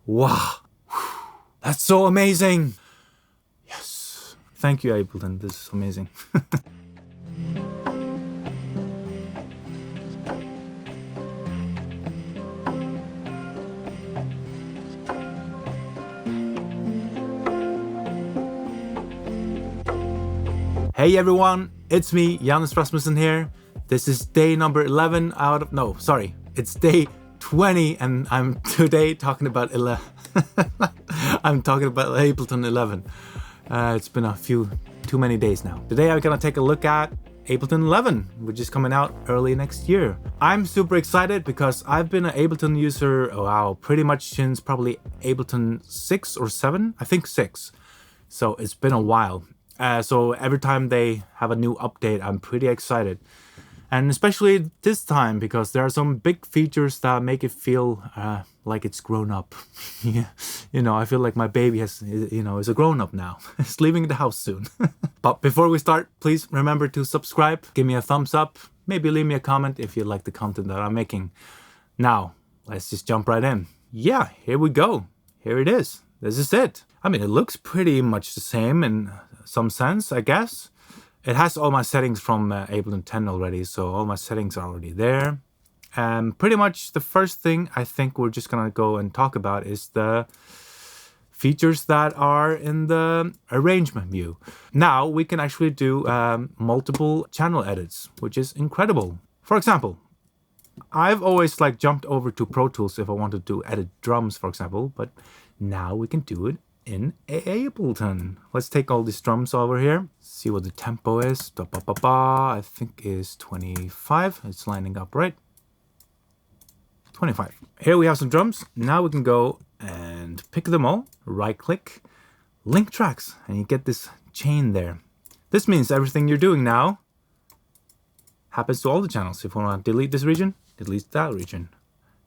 Wow, that's so amazing. Yes, thank you, Ableton. This is amazing. Hey everyone, it's me, Janus Rasmussen here. This is day number 11 out of, no, sorry, it's day 20 and I'm today talking about I'm talking about Ableton 11. It's been too many days now. Today I'm gonna take a look at Ableton 11, which is coming out early next year. I'm super excited because I've been an Ableton user, pretty much since probably Ableton 6 or 7, I think 6. So it's been a while. So every time they have a new update, I'm pretty excited. And especially this time, because there are some big features that make it feel like it's grown up. Yeah. I feel like my baby is a grown up now. It's leaving the house soon. But before we start, please remember to subscribe, give me a thumbs up, maybe leave me a comment if you like the content that I'm making. Now, let's just jump right in. Yeah, here we go. Here it is. This is it. I mean, it looks pretty much the same in some sense, I guess. It has all my settings from Ableton 10 already, so all my settings are already there. And pretty much the first thing I think we're just gonna go and talk about is the features that are in the arrangement view. Now we can actually do multiple channel edits, which is incredible. For example, I've always jumped over to Pro Tools if I wanted to edit drums, for example, but now we can do it in Ableton. Let's take all these drums over here, see what the tempo is. I think is 25. It's lining up right. 25. Here we have some drums. Now we can go and pick them all, right click, link tracks, and you get this chain there. This means everything you're doing now happens to all the channels. If you want to delete this region, delete that region.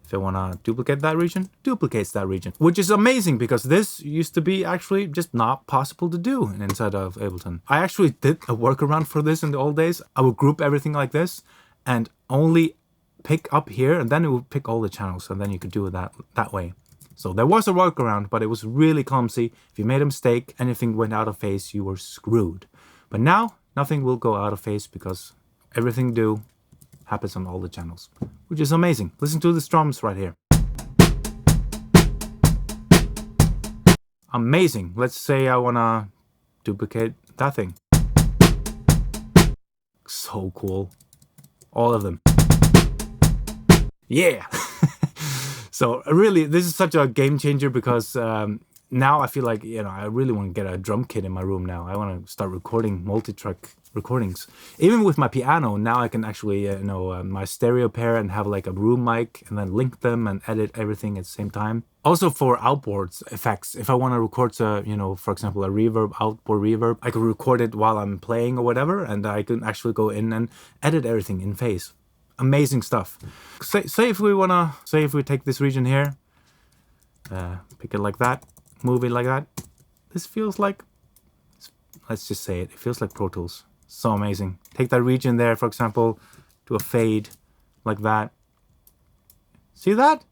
If I want to duplicate that region, duplicates that region. Which is amazing because this used to be actually just not possible to do inside of Ableton. I actually did a workaround for this in the old days. I would group everything like this and only pick up here, and then it would pick all the channels, and then you could do it that way. So there was a workaround, but it was really clumsy. If you made a mistake, anything went out of phase, you were screwed. But now nothing will go out of phase because everything you do happens on all the channels, which is amazing. Listen to the drums right here. Amazing. Let's say I want to duplicate that thing. So cool. All of them. Yeah. So really, this is such a game changer because now I feel like, I really want to get a drum kit in my room now. I want to start recording multi-track recordings. Even with my piano, now I can actually, my stereo pair and have a room mic and then link them and edit everything at the same time. Also for outboards effects, if I want to record, for example, a reverb, outboard reverb, I can record it while I'm playing or whatever, and I can actually go in and edit everything in phase. Amazing stuff. Say if we take this region here, pick it like that, move it like that. This feels like, let's just say it feels like Pro Tools. So amazing. Take that region there, for example, do a fade like that. See that?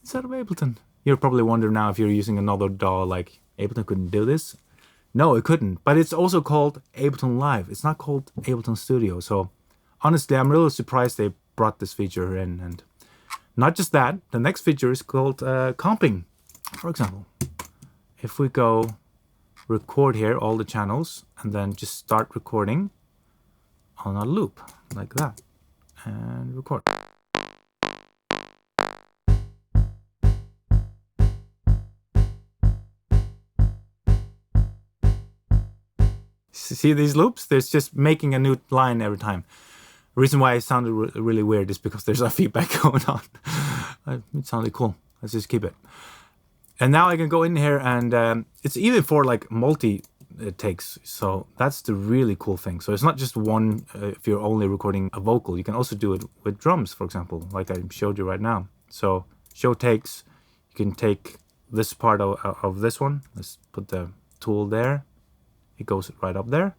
Inside of Ableton. You're probably wondering now if you're using another DAW, Ableton couldn't do this. No, it couldn't. But it's also called Ableton Live. It's not called Ableton Studio. So honestly, I'm really surprised they brought this feature in. And not just that, the next feature is called comping. For example, if we go record here all the channels and then just start recording on a loop like that and record. See these loops? There's just making a new line every time. The reason why it sounded really weird is because there's a feedback going on. It sounded cool. Let's just keep it. And now I can go in here and it's even for multi takes. So that's the really cool thing. So it's not just one, if you're only recording a vocal, you can also do it with drums, for example, like I showed you right now. So show takes, you can take this part of this one. Let's put the tool there. It goes right up there.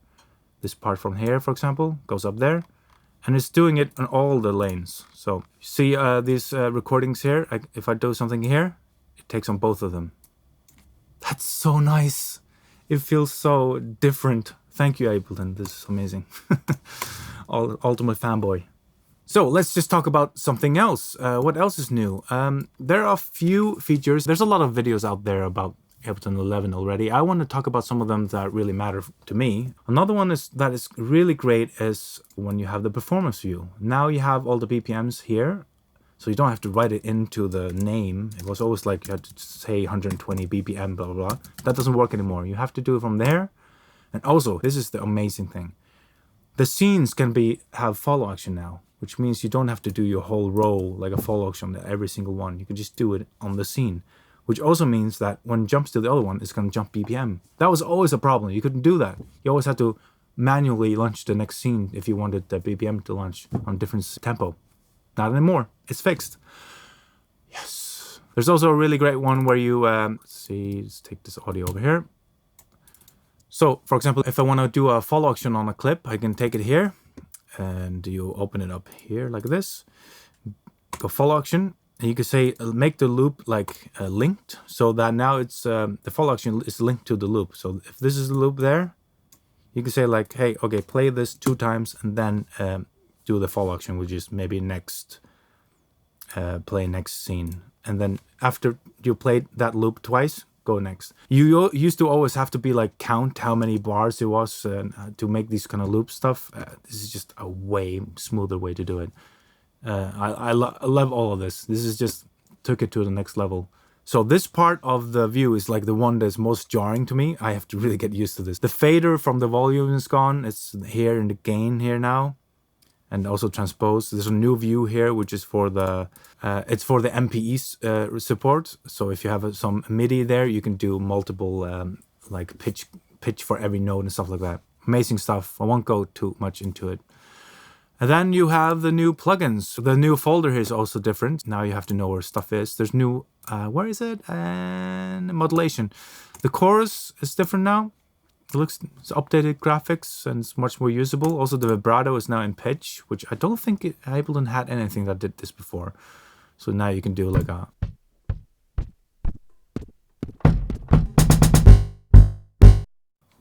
This part from here, for example, goes up there. And it's doing it on all the lanes. So see these recordings here. If I do something here, it takes on both of them. That's so nice. It feels so different. Thank you, Ableton. This is amazing. Ultimate fanboy. So let's just talk about something else. What else is new? There are a few features. There's a lot of videos out there about Ableton 11 already. I want to talk about some of them that really matter to me. Another one that is really great is when you have the performance view. Now you have all the BPMs here, so you don't have to write it into the name. It was always like you had to say 120 BPM, blah, blah, blah. That doesn't work anymore. You have to do it from there. And also, this is the amazing thing. The scenes can have follow action now, which means you don't have to do your whole row like a follow action on every single one. You can just do it on the scene, which also means that when it jumps to the other one, it's going to jump BPM. That was always a problem. You couldn't do that. You always had to manually launch the next scene if you wanted the BPM to launch on different tempo. Not anymore. It's fixed. Yes. There's also a really great one where you, let's see, let's take this audio over here. So, for example, if I want to do a follow action on a clip, I can take it here and you open it up here like this. Go follow action. And you can say, make the loop like linked, so that now it's the follow action is linked to the loop. So if this is the loop there, you can say like, hey, okay, play this 2 times and then do the follow action, which is maybe next, play next scene. And then after you played that loop twice, go next. You used to always have to be like count how many bars it was to make these kind of loop stuff. This is just a way smoother way to do it. I love all of this. This is just took it to the next level. So this part of the view is like the one that's most jarring to me. I have to really get used to this. The fader from the volume is gone. It's here in the gain here now. And also transpose. There's a new view here, which is for the it's for the MPE support. So if you have some MIDI there, you can do multiple like pitch for every note and stuff like that. Amazing stuff. I won't go too much into it. And then you have the new plugins. The new folder here is also different. Now you have to know where stuff is. There's new, where is it? And modulation. The chorus is different now. It's updated graphics and it's much more usable. Also the vibrato is now in pitch, which I don't think Ableton had anything that did this before. So now you can do like a...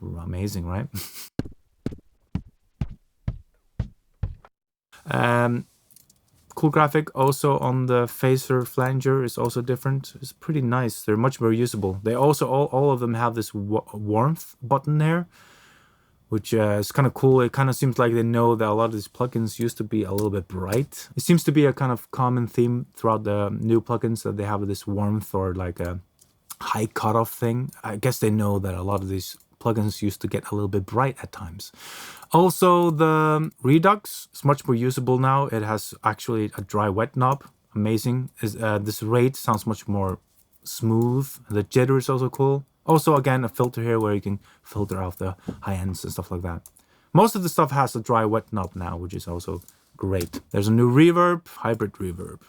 Amazing, right? Cool graphic also on the phaser flanger is also different. It's pretty nice. They're much more usable. They also all of them have this warmth button there, which is kind of cool. It kind of seems like they know that a lot of these plugins used to be a little bit bright. It seems to be a kind of common theme throughout the new plugins that they have this warmth or like a high cutoff thing. I guess they know that a lot of these plugins used to get a little bit bright at times. Also, the Redux is much more usable now. It has actually a dry wet knob. Amazing. This rate sounds much more smooth. The jitter is also cool. Also, again, a filter here where you can filter out the high ends and stuff like that. Most of the stuff has a dry wet knob now, which is also great. There's a new reverb, hybrid reverb.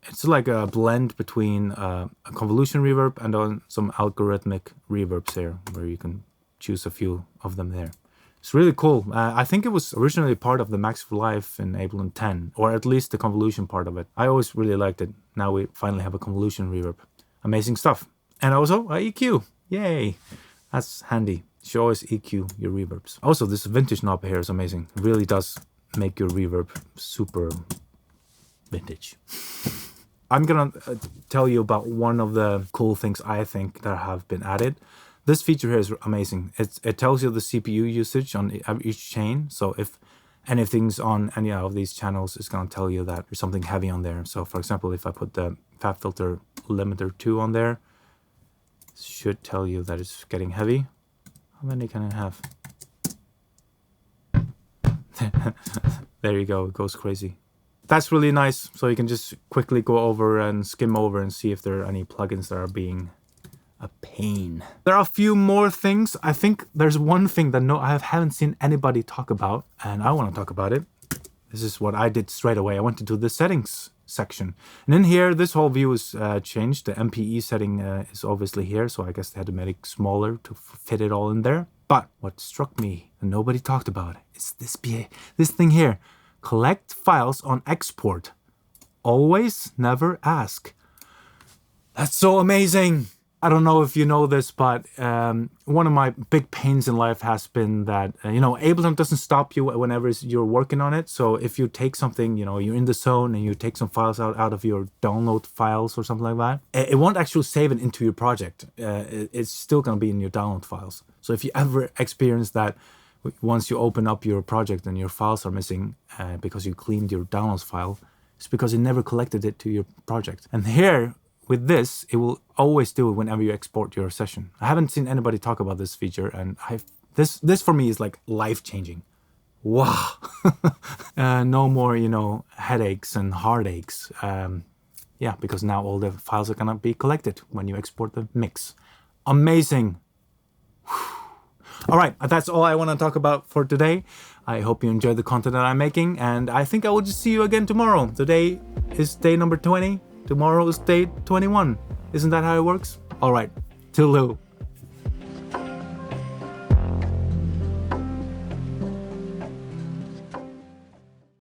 It's like a blend between a convolution reverb and some algorithmic reverbs here, where you can choose a few of them there. It's really cool. I think it was originally part of the Max for Life in Ableton 10, or at least the convolution part of it. I always really liked it. Now we finally have a convolution reverb. Amazing stuff. And also a EQ. Yay! That's handy. You should always EQ your reverbs. Also, this vintage knob here is amazing. It really does make your reverb super vintage. I'm gonna tell you about one of the cool things I think that have been added. This feature here is amazing. It tells you the CPU usage on each chain. So if anything's on any of these channels, it's gonna tell you that there's something heavy on there. So for example, if I put the Fab Filter Limiter 2 on there, it should tell you that it's getting heavy. How many can I have? There you go, it goes crazy. That's really nice. So you can just quickly go over and skim over and see if there are any plugins that are being a pain. There are a few more things. I think there's one thing that I haven't seen anybody talk about, and I want to talk about it. This is what I did straight away. I went into the settings section, and in here, this whole view is changed. The MPE setting is obviously here, so I guess they had to make it smaller to fit it all in there. But what struck me, and nobody talked about, is this thing here. Collect files on export. Always, never ask. That's so amazing. I don't know if you know this, but one of my big pains in life has been that, Ableton doesn't stop you whenever you're working on it. So if you take something, you're in the zone and you take some files out of your download files or something like that, it won't actually save it into your project. It's still going to be in your download files. So if you ever experience that, once you open up your project and your files are missing because you cleaned your downloads file, it's because you never collected it to your project. And here, with this, it will always do it whenever you export your session. I haven't seen anybody talk about this feature, and this for me is like life-changing. Wow. No more, headaches and heartaches. Yeah, because now all the files are gonna be collected when you export the mix. Amazing. All right, that's all I want to talk about for today. I hope you enjoyed the content that I'm making, and I think I will just see you again tomorrow. Today is day number 20. Tomorrow is day 21. Isn't that how it works? All right, toodaloo.